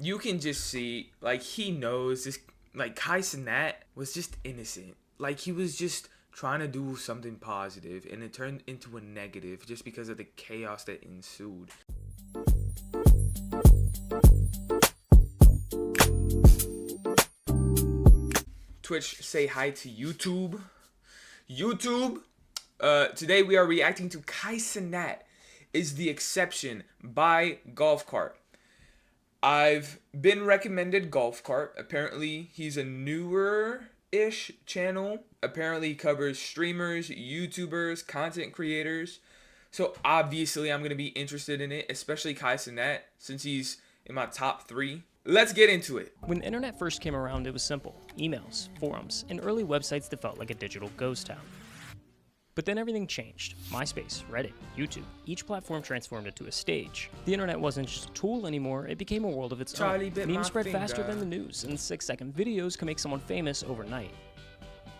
you can just see, like, he knows this. Like, Kai Cenat was just innocent. Like, he was just trying to do something positive, and it turned into a negative just because of the chaos that ensued. Twitch, say hi to YouTube. YouTube, today we are reacting to Kai Cenat is the exception by Golf Cart. I've been recommended Golf Cart. Apparently, he's a newer-ish channel. Apparently, he covers streamers, YouTubers, content creators. So, obviously, I'm going to be interested in it, especially Kai Cenat, since he's in my top 3. Let's get into it. When the internet first came around, it was simple. Emails, forums, and early websites that felt like a digital ghost town. But then everything changed. MySpace, Reddit, YouTube, each platform transformed into a stage. The internet wasn't just a tool anymore, it became a world of its own. Memes spread faster than the news, and 6-second videos can make someone famous overnight.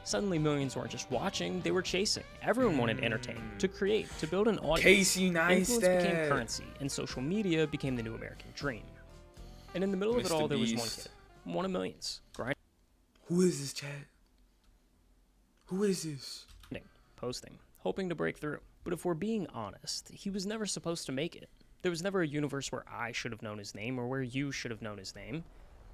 Suddenly millions weren't just watching, they were chasing. Everyone wanted to entertain, to create, to build an audience. Casey Neistat. Influence became currency, and social media became the new American dream. And in the middle of it all, there was one kid. One of millions. Grinding. Who is this, chat? Who is this? Posting, hoping to break through. But if we're being honest, he was never supposed to make it. There was never a universe where I should have known his name or where you should have known his name.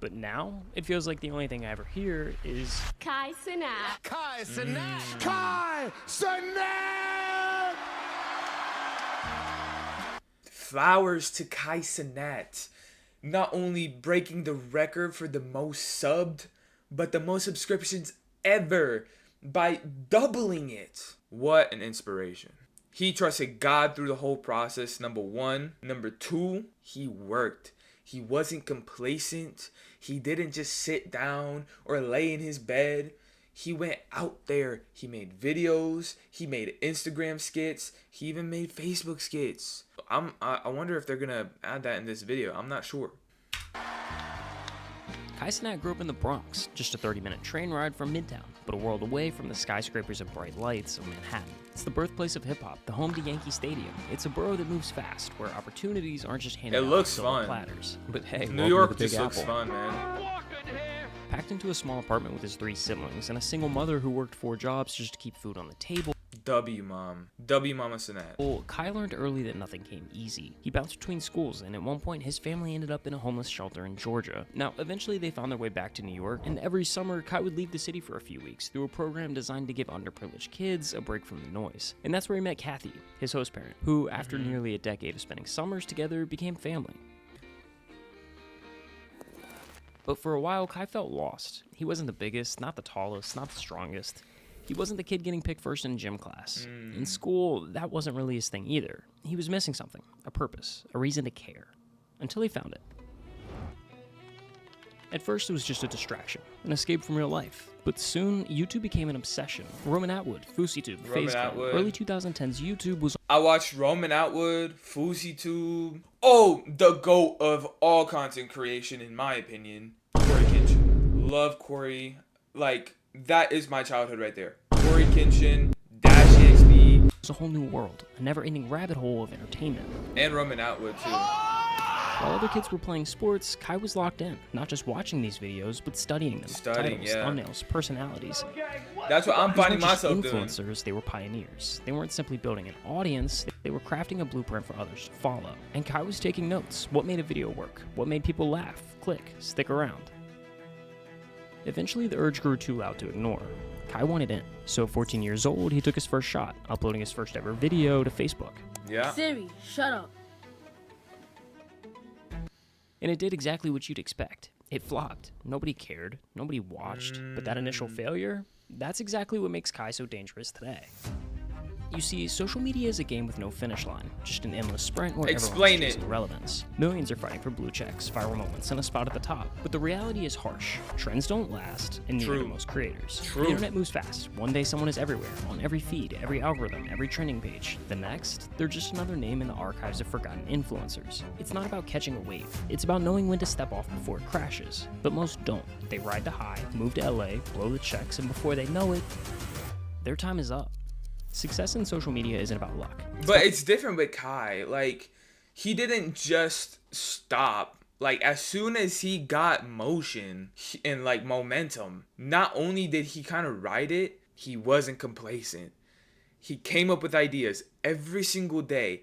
But now, it feels like the only thing I ever hear is Kai Cenat. Kai Cenat. Kai Cenat. Flowers to Kai Cenat. Not only breaking the record for the most subbed, but the most subscriptions ever by doubling it. What an inspiration. He trusted God through the whole process, number 1. Number 2, he worked. He wasn't complacent. He didn't just sit down or lay in his bed. He went out there. He made videos. He made Instagram skits. He even made Facebook skits. I wonder if they're gonna add that in this video. I'm not sure. Kai Cenat grew up in the Bronx, just a 30-minute train ride from Midtown, but a world away from the skyscrapers and bright lights of Manhattan. It's the birthplace of hip-hop, the home to Yankee Stadium. It's a borough that moves fast, where opportunities aren't just handed out on silver platters. But hey, New York just looks fun, man. Packed into a small apartment with his 3 siblings and a single mother who worked 4 jobs just to keep food on the table. W Mom. W Mama Cenat. Well, Kai learned early that nothing came easy. He bounced between schools, and at one point his family ended up in a homeless shelter in Georgia. Now, eventually they found their way back to New York, and every summer Kai would leave the city for a few weeks through a program designed to give underprivileged kids a break from the noise. And that's where he met Kathy, his host parent, who, after nearly a decade of spending summers together, became family. But for a while, Kai felt lost. He wasn't the biggest, not the tallest, not the strongest. He wasn't the kid getting picked first in gym class. In school, that wasn't really his thing either. He was missing something, a purpose, a reason to care, until he found it. At first, it was just a distraction, an escape from real life. But soon, YouTube became an obsession. Roman Atwood, FouseyTube, FaceCam. Early 2010s YouTube was... I watched Roman Atwood, FouseyTube. Oh, the GOAT of all content creation, in my opinion. Corey Kenshin. Love Corey. Like, that is my childhood right there. Corey Kenshin, Dash EXP. It's a whole new world, a never-ending rabbit hole of entertainment. And Roman Atwood, too. While other kids were playing sports, Kai was locked in, not just watching these videos, but studying them. Titles, thumbnails, personalities. That's what I'm finding myself doing. Influencers, they were pioneers. They weren't simply building an audience, they were crafting a blueprint for others to follow. And Kai was taking notes. What made a video work? What made people laugh, click, stick around? Eventually, the urge grew too loud to ignore. Kai wanted in. So at 14 years old, he took his first shot, uploading his first ever video to Facebook. Yeah. Siri, shut up. And it did exactly what you'd expect. It flopped. Nobody cared. Nobody watched. But that initial failure, that's exactly what makes Kai so dangerous today. You see, social media is a game with no finish line, just an endless sprint where everyone's chasing relevance. Millions are fighting for blue checks, viral moments, and a spot at the top. But the reality is harsh. Trends don't last, and neither do most creators. The internet moves fast. One day someone is everywhere, on every feed, every algorithm, every trending page. The next, they're just another name in the archives of forgotten influencers. It's not about catching a wave. It's about knowing when to step off before it crashes. But most don't. They ride the high, move to LA, blow the checks, and before they know it, their time is up. Success in social media isn't about luck. But it's different with Kai. Like, he didn't just stop Like, as soon as he got motion and like momentum, not only did he kind of ride it, he wasn't complacent. He came up with ideas every single day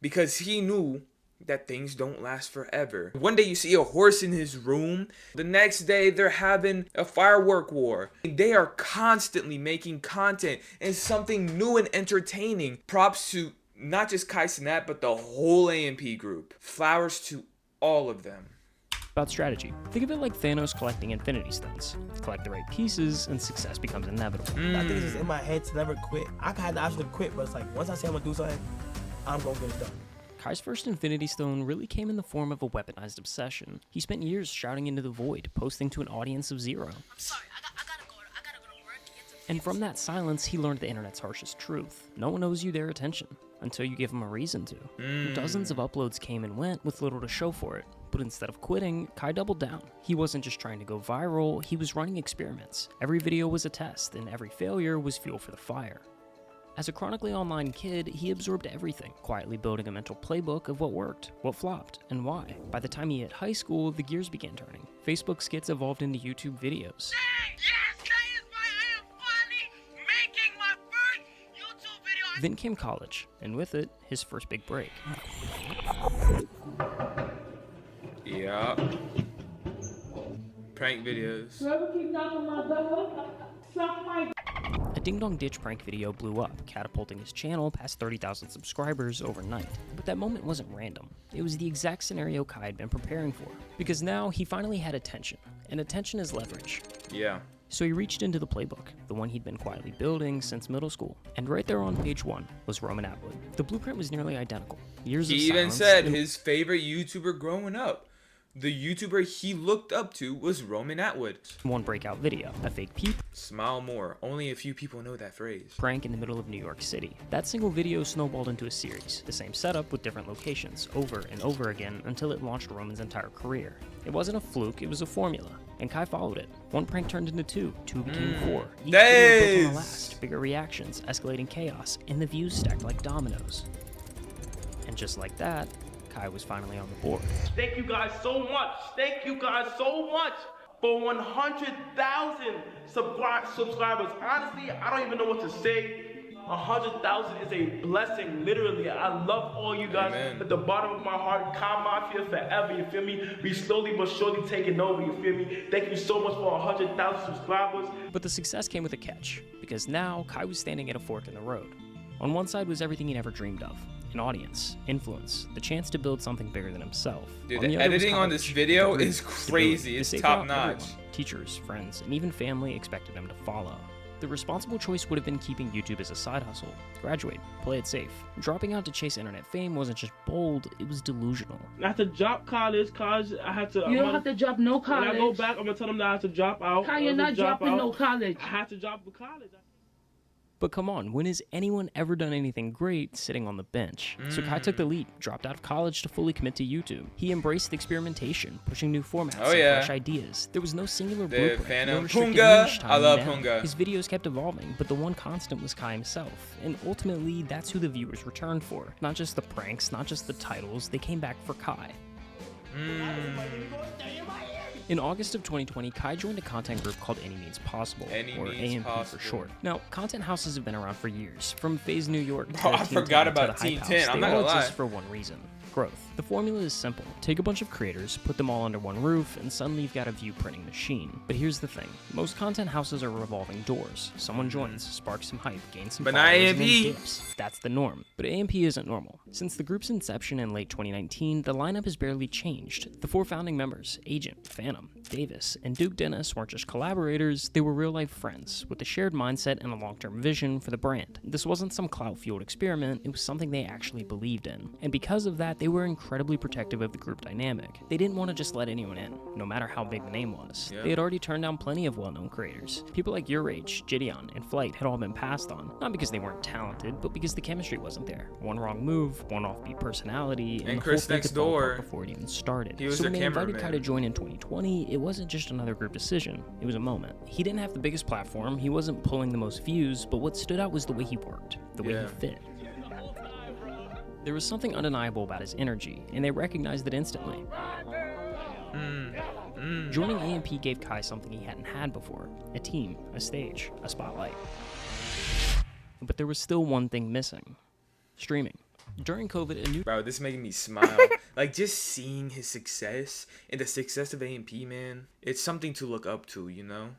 because he knew that things don't last forever. One day you see a horse in his room, the next day they're having a firework war. They are constantly making content and something new and entertaining. Props to not just Kai Cenat, but the whole AMP group. Flowers to all of them. About strategy. Think of it like Thanos collecting Infinity Stones. Collect the right pieces, and success becomes inevitable. I think it's just in my head to never quit. I had the option to quit, but it's like, once I say I'm gonna do something, I'm gonna get it done. Kai's first Infinity Stone really came in the form of a weaponized obsession. He spent years shouting into the void, posting to an audience of 0. I'm sorry, I gotta go to work. And from that silence, he learned the internet's harshest truth. No one owes you their attention, until you give them a reason to. Dozens of uploads came and went with little to show for it. But instead of quitting, Kai doubled down. He wasn't just trying to go viral, he was running experiments. Every video was a test, and every failure was fuel for the fire. As a chronically online kid, he absorbed everything, quietly building a mental playbook of what worked, what flopped, and why. By the time he hit high school, the gears began turning. Facebook skits evolved into YouTube videos. Then came college, and with it, his first big break. Yeah. Prank videos. A Ding Dong Ditch prank video blew up, catapulting his channel past 30,000 subscribers overnight. But that moment wasn't random. It was the exact scenario Kai had been preparing for. Because now, he finally had attention, and attention is leverage. Yeah. So he reached into the playbook, the one he'd been quietly building since middle school. And right there on page 1 was Roman Atwood. The blueprint was nearly identical. Years He of even silence said and- his favorite YouTuber growing up. The YouTuber he looked up to was Roman Atwood. one breakout video, a fake peep Smile more. Only a few people know that phrase. prank in the middle of New York City. That single video snowballed into a series, the same setup with different locations, over and over again until it launched Roman's entire career. It wasn't a fluke, it was a formula, and Kai followed it. One prank turned into 2, 2 became 4. Each video built on the last, bigger reactions, escalating chaos, and the views stacked like dominoes. And just like that, Kai was finally on the board. Thank you guys so much. Thank you guys so much for 100,000 subscribers. Honestly, I don't even know what to say. 100,000 is a blessing, literally. I love all you guys. Amen. At the bottom of my heart, Kai Mafia forever, you feel me? We slowly but surely taking over, you feel me? Thank you so much for 100,000 subscribers. But the success came with a catch, because now Kai was standing at a fork in the road. On one side was everything he never dreamed of. An audience, influence, the chance to build something bigger than himself. Dude, On the other was editing on this college, video the is group, crazy. stability, It's the safety top out notch. everyone. Teachers, friends, and even family expected him to follow. The responsible choice would have been keeping YouTube as a side hustle. Graduate, play it safe. Dropping out to chase internet fame wasn't just bold, it was delusional. I have to drop college. I have to. You don't have to drop no When I go college. back, I'm gonna tell them that I have to drop out. Kai, I you're have to not drop dropping out. no college. I have to drop the college. But come on, when has anyone ever done anything great sitting on the bench? So Kai took the leap, dropped out of college to fully commit to YouTube. He embraced experimentation, pushing new formats Oh, and yeah. fresh ideas. There was no singular The blueprint, Phantom no restricted Punga. niche I tying love him down. Punga. His videos kept evolving, but the one constant was Kai himself. And ultimately, that's who the viewers returned for. Not just the pranks, not just the titles, they came back for Kai. In August of 2020, Kai joined a content group called Any Means Possible, Any or Means AMP Possible. for short. Now, content houses have been around for years, from Phase New York to Bro, I Teen forgot 10 to about the Hype Teen House. 10, I'm They not all gonna exist lie. for one reason: growth. The formula is simple. Take a bunch of creators, put them all under one roof, and suddenly you've got a view printing machine. But here's the thing. Most content houses are revolving doors. Someone joins, sparks some hype, gains some But not followers, and then AMP. dips. That's the norm. But AMP isn't normal. Since the group's inception in late 2019, the lineup has barely changed. The 4 founding members, Agent, Phantom, Davis, and Duke Dennis, weren't just collaborators, they were real-life friends, with a shared mindset and a long-term vision for the brand. This wasn't some clout-fueled experiment, it was something they actually believed in. And because of that, they were incredibly protective of the group dynamic. They didn't want to just let anyone in, no matter how big the name was. Yeah. They had already turned down plenty of well-known creators. People like Your Age, Gideon, and Flight had all been passed on, not because they weren't talented, but because the chemistry wasn't there. One wrong move, one offbeat personality, and the Chris whole thing Next could fall apart Door, before it even started. he was So their when they invited Kai to cameraman. join in 2020, it wasn't just another group decision, it was a moment. He didn't have the biggest platform, he wasn't pulling the most views, but what stood out was the way he worked, the way Yeah. he fit. There was something undeniable about his energy, and they recognized it instantly. Joining AMP gave Kai something he hadn't had before: a team, a stage, a spotlight. But there was still one thing missing: streaming. During COVID, a new Bro, this is making me smile. Like, just seeing his success and the success of AMP, man, it's something to look up to, you know?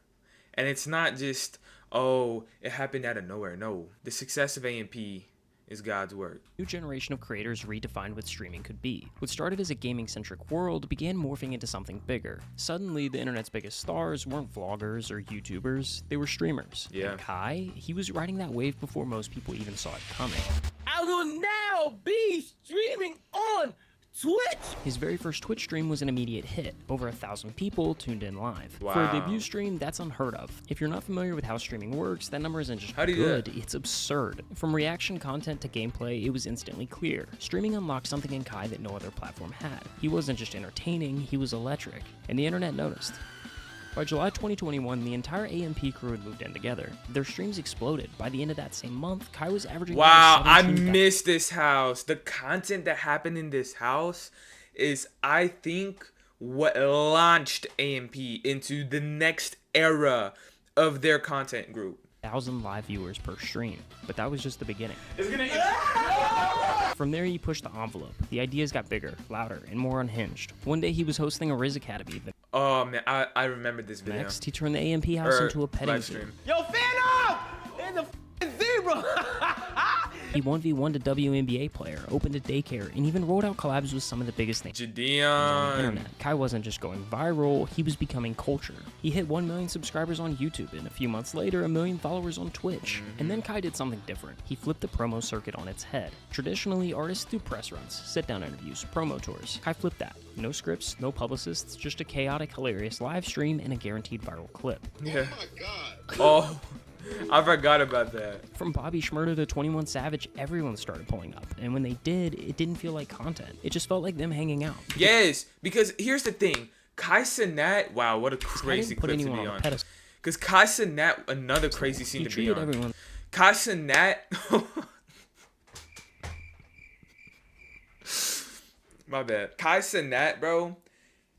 And it's not just, oh, it happened out of nowhere. No, the success of AMP is God's word. new generation of creators redefined what streaming could be. What started as a gaming-centric world began morphing into something bigger. Suddenly, the internet's biggest stars weren't vloggers or YouTubers, they were streamers. Yeah. And Kai, he was riding that wave before most people even saw it coming. I will now be streaming on Twitch. His very first Twitch stream was an immediate hit. Over 1,000 people tuned in live. For a Wow. debut stream, that's unheard of. If you're not familiar with how streaming works, that number isn't just How do you do good, that? it's absurd. From reaction content to gameplay, it was instantly clear. Streaming unlocked something in Kai that no other platform had. He wasn't just entertaining, he was electric. And the internet noticed. By July 2021, the entire AMP crew had moved in together. Their streams exploded. By the end of that same month, Kai was averaging Wow, over I 17,000 miss this house. The content that happened in this house is, I think, what launched AMP into the next era of their content group. 1,000 live viewers per stream, but that was just the beginning. From there, he pushed the envelope. The ideas got bigger, louder, and more unhinged. One day, he was hosting a Riz Academy. The Oh, man, I remember this video. next, he turned the AMP house Or into a petting live zoo. stream. Yo, fan up! And the zebra. He 1v1'd a WNBA player, opened a daycare, and even rolled out collabs with some of the biggest names on the Jadeon. internet. Kai wasn't just going viral, he was becoming culture. He hit 1 million subscribers on YouTube, and a few months later, 1 million followers on Twitch. And then Kai did something different. He flipped the promo circuit on its head. Traditionally, artists do press runs, sit-down interviews, promo tours. Kai flipped that. No scripts, no publicists, just a chaotic, hilarious live stream and a guaranteed viral clip. Yeah. Oh, I forgot about that. From Bobby Shmurda to 21 Savage, everyone started pulling up. And when they did, it didn't feel like content. It just felt like them hanging out. Yes, because here's the thing. Kai Cenat, wow, what a crazy put clip to anyone be on a on. pedestal. Because Kai Cenat, another crazy scene He to be treated on. everyone. Kai Cenat. My bad. Kai Cenat, bro.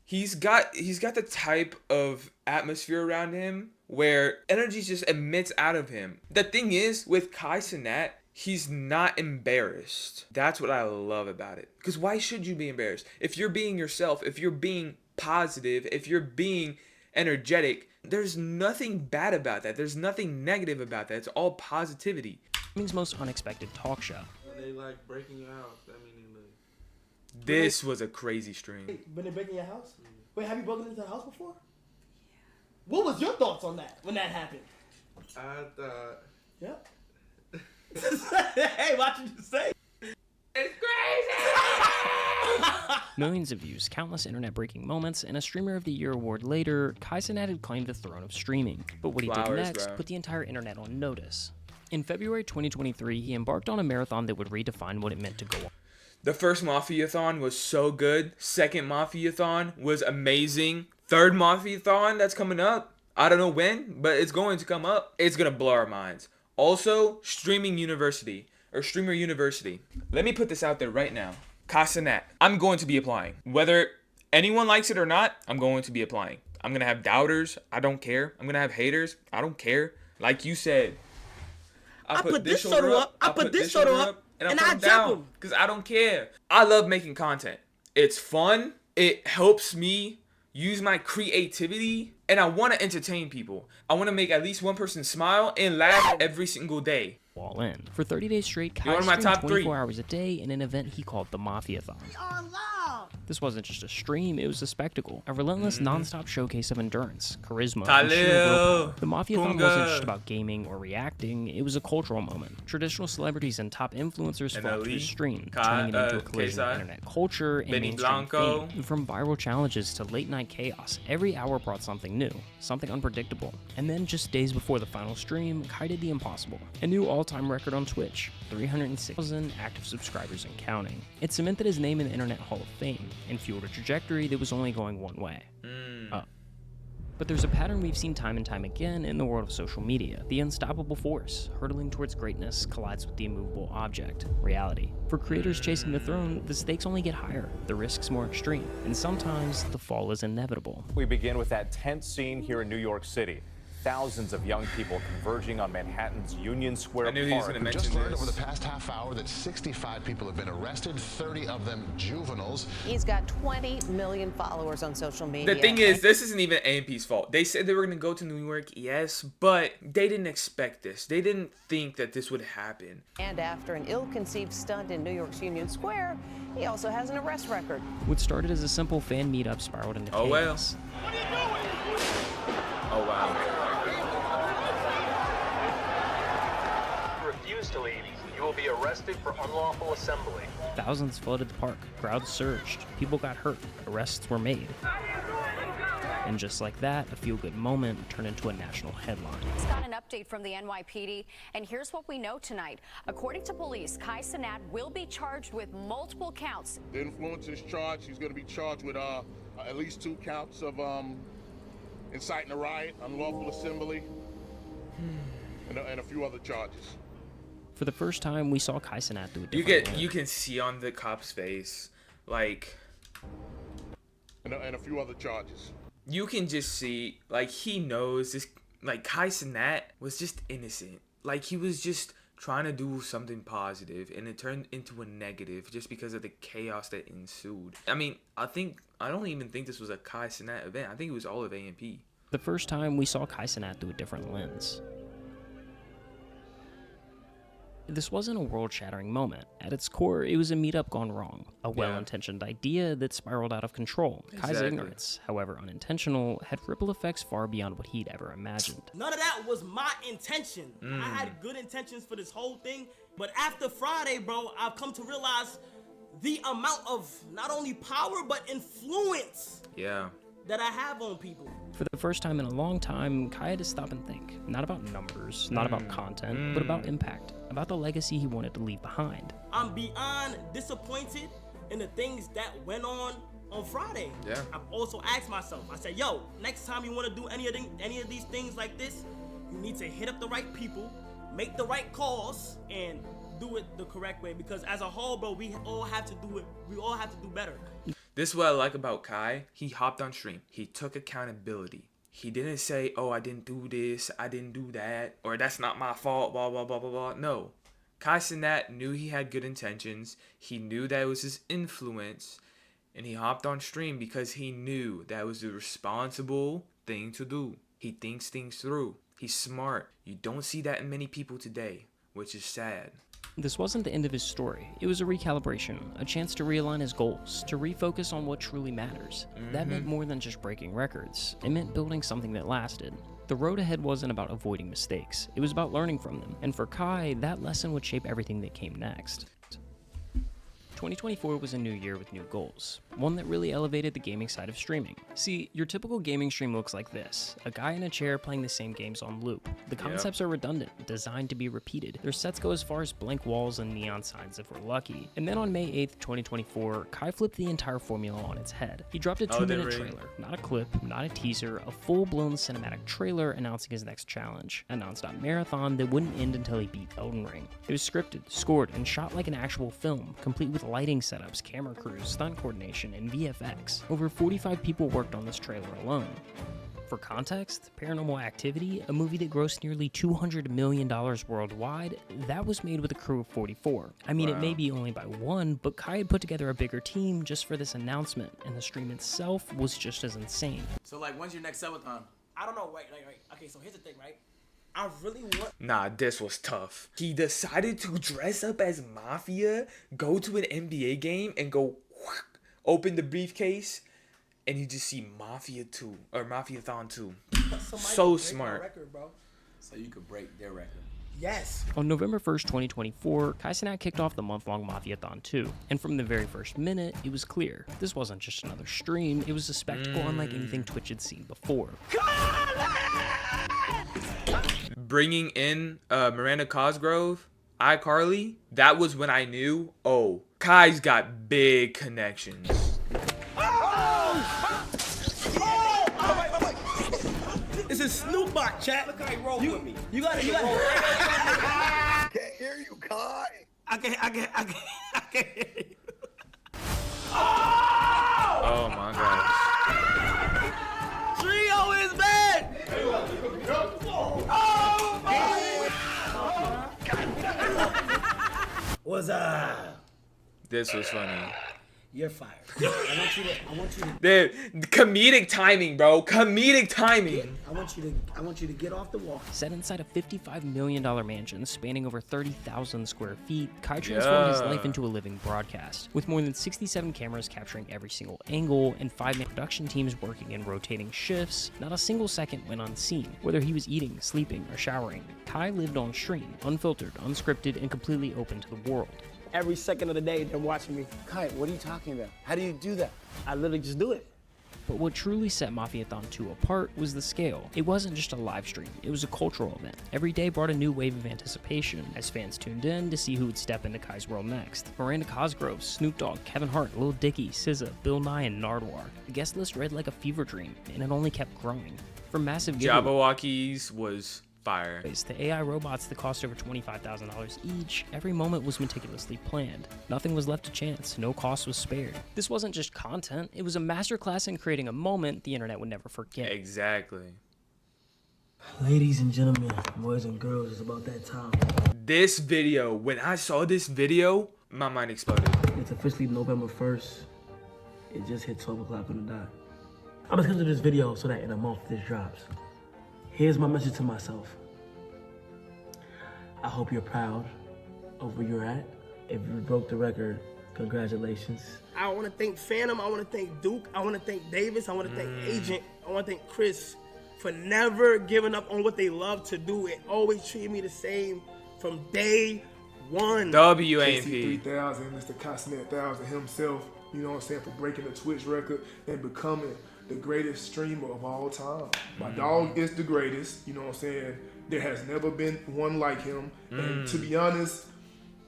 He's got the type of atmosphere around him where energy just emits out of him. The thing is, with Kai Cenat, he's not embarrassed. That's what I love about it. Because why should you be embarrassed? If you're being yourself, if you're being positive, if you're being energetic, there's nothing bad about that. There's nothing negative about that. It's all positivity. Streaming's most unexpected talk show. They like breaking your house. That mean they live. This was a crazy stream. When they breaking your house? Wait, have you broken into a house before? What was your thoughts on that when that happened? I thought. Yep. Hey, watch what you say. Millions of views, countless internet-breaking moments, and a Streamer of the Year award later, Kai Cenat had claimed the throne of streaming. But what he did Flowers, next bro. put the entire internet on notice. In February 2023, he embarked on a marathon that would redefine what it meant to go on. The first Mafia-thon was so good. Second Mafia-thon was amazing. Third Mafia-thon that's coming up. I don't know when, but it's going to come up. It's going to blow our minds. Also, Streaming University, or Streamer University. Let me put this out there right now. Kai Cenat, I'm going to be applying. Whether anyone likes it or not, I'm going to be applying. I'm going to have doubters. I don't care. I'm going to have haters. I don't care. Like you said, I put this shoulder up, I put this shoulder up, and I put 'em jump down 'em. because I don't care. I love making content. It's fun. It helps me use my creativity, and I want to entertain people. I want to make at least one person smile and laugh every single day. All in. For 30 days straight, Kai one of my streamed top 24 three. hours a day in an event he called the Mafia-thon. This wasn't just a stream, it was a spectacle. A relentless, non-stop showcase of endurance, charisma, and sheer Khalil, willpower. The Mafia-thon wasn't just Punga. about gaming or reacting, it was a cultural moment. Traditional celebrities and top influencers And flocked to Ali, his stream, Ka- turning it into a collision of Kesai, internet culture and Benny mainstream Blanco. fame. From viral challenges to late-night chaos, every hour brought something new, something unpredictable. And then, just days before the final stream, Kai did the impossible. A new all-time record on Twitch, 306,000 active subscribers and counting. It cemented his name in the Internet Hall of Fame, and fueled a trajectory that was only going one way. Up. But there's a pattern we've seen time and time again in the world of social media. The unstoppable force, hurtling towards greatness, collides with the immovable object, reality. For creators chasing the throne, the stakes only get higher, the risks more extreme, and sometimes the fall is inevitable. We begin with that tense scene here in New York City. Thousands of young people converging on Manhattan's Union Square I knew he was Park. going to mention Just learned this. over the past half hour that 65 people have been arrested, 30 of them juveniles. He's got 20 million followers on social media. The thing is, this isn't even AMP's fault. They said they were going to go to New York, yes, but they didn't expect this. They didn't think that this would happen. And after an ill-conceived stunt in New York's Union Square, he also has an arrest record. What started as a simple fan meetup spiraled into Oh, well. chaos. Oh, wow. Refuse to leave, you will be arrested for unlawful assembly. Thousands flooded the park, crowds surged, people got hurt, arrests were made. And just like that, a feel-good moment turned into a national headline. It's got an update from the NYPD, and here's what we know tonight. According to police, Kai Cenat will be charged with multiple counts. The influencer is charged. He's going to be charged with at least 2 counts of inciting a riot, unlawful assembly, and a few other charges. For the first time, we saw Kai Cenat do a different role. You can see on the cop's face, like, And a few other charges. you can just see, like, he knows this, like, Kai Cenat was just innocent. Like, he was just trying to do something positive, and it turned into a negative just because of the chaos that ensued. I mean, I don't even think this was a Kai Cenat event. I think it was all of AMP. The first time, we saw Kai Cenat through a different lens. This wasn't a world-shattering moment. At its core, it was a meetup gone wrong. A well-intentioned idea that spiraled out of control. Kai's Exactly. ignorance, however unintentional, had ripple effects far beyond what he'd ever imagined. None of that was my intention. I had good intentions for this whole thing, but after Friday, bro, I've come to realize the amount of not only power, but influence Yeah. that I have on people. For the first time in a long time, Kai had to stop and think. Not about numbers, not about content, but about impact. About the legacy he wanted to leave behind. I'm beyond disappointed in the things that went on Friday. Yeah. I've also asked myself, I said, yo, next time you want to do any of these things like this, you need to hit up the right people, make the right calls, and do it the correct way. Because as a whole, bro, we all have to do it. We all have to do better. This is what I like about Kai. He hopped on stream. He took accountability. He didn't say, oh, I didn't do this, I didn't do that, or that's not my fault, blah, blah, blah, blah, blah. No. Kai Cenat knew he had good intentions. He knew that it was his influence. And he hopped on stream because he knew that was the responsible thing to do. He thinks things through. He's smart. You don't see that in many people today, which is sad. This wasn't the end of his story. It was a recalibration, a chance to realign his goals, to refocus on what truly matters. That meant more than just breaking records. It meant building something that lasted. The road ahead wasn't about avoiding mistakes. It was about learning from them. And for Kai, that lesson would shape everything that came next. 2024 was a new year with new goals, one that really elevated the gaming side of streaming. See, your typical gaming stream looks like this: a guy in a chair playing the same games on loop. The concepts are redundant, designed to be repeated. Their sets go as far as blank walls and neon signs if we're lucky. And then on May 8th, 2024, Kai flipped the entire formula on its head. He dropped a 2-minute trailer, not a clip, not a teaser, a full-blown cinematic trailer announcing his next challenge, a non-stop marathon that wouldn't end until he beat Elden Ring. It was scripted, scored, and shot like an actual film, complete with lighting setups, camera crews, stunt coordination, and VFX. Over 45 people worked on this trailer alone. For context, Paranormal Activity, a movie that grossed nearly $200 million worldwide, that was made with a crew of 44. I mean, it may be only by one, but Kai had put together a bigger team just for this announcement, and the stream itself was just as insane. So, like, when's your next subathon? I don't know, right? Okay, so here's the thing, right? I really want... Nah, this was tough. He decided to dress up as Mafia, go to an NBA game, and go open the briefcase, and you just see Mafia 2, or Mafia-thon 2. So smart. Record, bro. So you could break their record. Yes. On November 1st, 2024, Kai Cenat kicked off the month-long Mafia-thon 2, and from the very first minute, it was clear. This wasn't just another stream, it was a spectacle unlike anything Twitch had seen before. Bringing in Miranda Cosgrove, iCarly, that was when I knew, oh, Kai's got big connections. spot, chat. Look how he rolled with me. You gotta. Can't hear you, Kai. I can't hear you. Oh my gosh. Trio is back. What's up? This was funny. You're fired. I want you to. Dude, comedic timing, bro. Comedic timing. I want you to get off the wall. Set inside a $55 million mansion spanning over 30,000 square feet, Kai transformed his life into a living broadcast. With more than 67 cameras capturing every single angle and 5 production teams working in rotating shifts, not a single second went unseen. Whether he was eating, sleeping, or showering, Kai lived on stream, unfiltered, unscripted, and completely open to the world. Every second of the day, they're watching me. Kai, what are you talking about? How do you do that? I literally just do it. But what truly set Mafiathon 2 apart was the scale. It wasn't just a live stream, it was a cultural event. Every day brought a new wave of anticipation as fans tuned in to see who would step into Kai's world next. Miranda Cosgrove, Snoop Dogg, Kevin Hart, Lil Dicky, SZA, Bill Nye, and Nardwuar. The guest list read like a fever dream, and it only kept growing. From massive Jabberwockies was fire. To AI robots that cost over $25,000 each, every moment was meticulously planned. Nothing was left to chance, no cost was spared. This wasn't just content, it was a masterclass in creating a moment the internet would never forget. Exactly. Ladies and gentlemen, boys and girls, it's about that time. This video, when I saw this video, my mind exploded. It's officially November 1st. It just hit 12 o'clock on the dot. I'm gonna schedule this video so that in a month this drops. Here's my message to myself. I hope you're proud of where you're at. If you broke the record, congratulations. I want to thank Phantom. I want to thank Duke. I want to thank Davis. I want to thank Agent. I want to thank Chris for never giving up on what they love to do and always treating me the same from day one. WAMP. 3000, Mr. Castanet 1000 himself, you know what I'm saying, for breaking the Twitch record and becoming the greatest streamer of all time. My dog is the greatest, you know what I'm saying? There has never been one like him. And to be honest,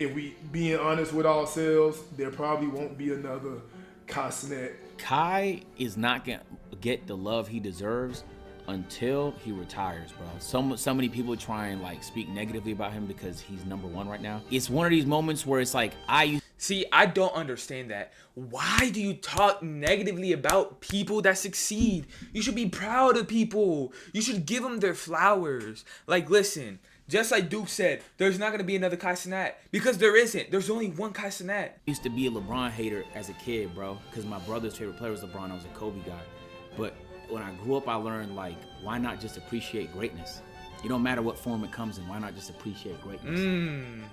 if we being honest with ourselves, there probably won't be another Castanet. Kai is not gonna get the love he deserves until he retires, bro. So many people try and like speak negatively about him because he's #1 right now. It's one of these moments where it's like See, I don't understand that. Why do you talk negatively about people that succeed? You should be proud of people. You should give them their flowers. Like, listen, just like Duke said, there's not going to be another Kai Cenat because there isn't. There's only one Kai Cenat. I used to be a LeBron hater as a kid, bro, because my brother's favorite player was LeBron. I was a Kobe guy. But when I grew up, I learned, like, why not just appreciate greatness? It don't matter what form it comes in. Why not just appreciate greatness?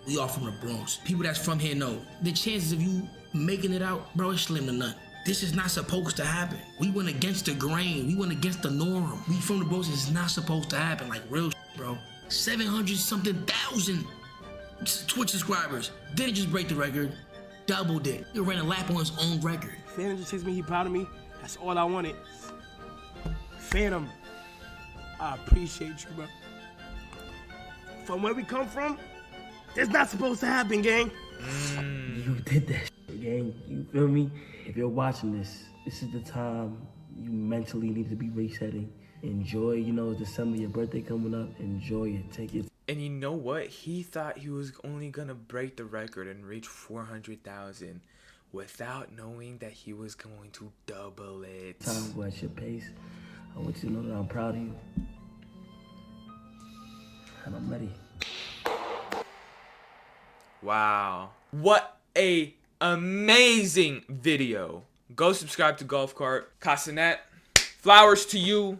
We all from the Bronx. People that's from here know the chances of you making it out, bro, it's slim to none. This is not supposed to happen. We went against the grain. We went against the norm. We from the Bronx. It's not supposed to happen. Like real shit, bro. 700-something thousand Twitch subscribers. Didn't just break the record. Doubled it. He ran a lap on his own record. Phantom just tells me he proud of me. That's all I wanted. Phantom, I appreciate you, bro. From where we come from, that's not supposed to happen, gang. You did that shit, gang. You feel me? If you're watching this, this is the time you mentally need to be resetting. Enjoy, you know, it's December, your birthday coming up. Enjoy it. Take it. And you know what? He thought he was only going to break the record and reach 400,000 without knowing that he was going to double it. Time to go at your pace. I want you to know that I'm proud of you. And I'm ready. Wow. What a amazing video. Go subscribe to Golf Cart. Castanet, flowers to you.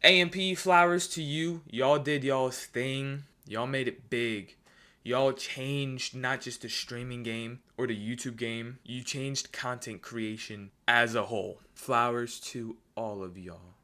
AMP, flowers to you. Y'all did y'all's thing. Y'all made it big. Y'all changed not just the streaming game or the YouTube game. You changed content creation as a whole. Flowers to all of y'all.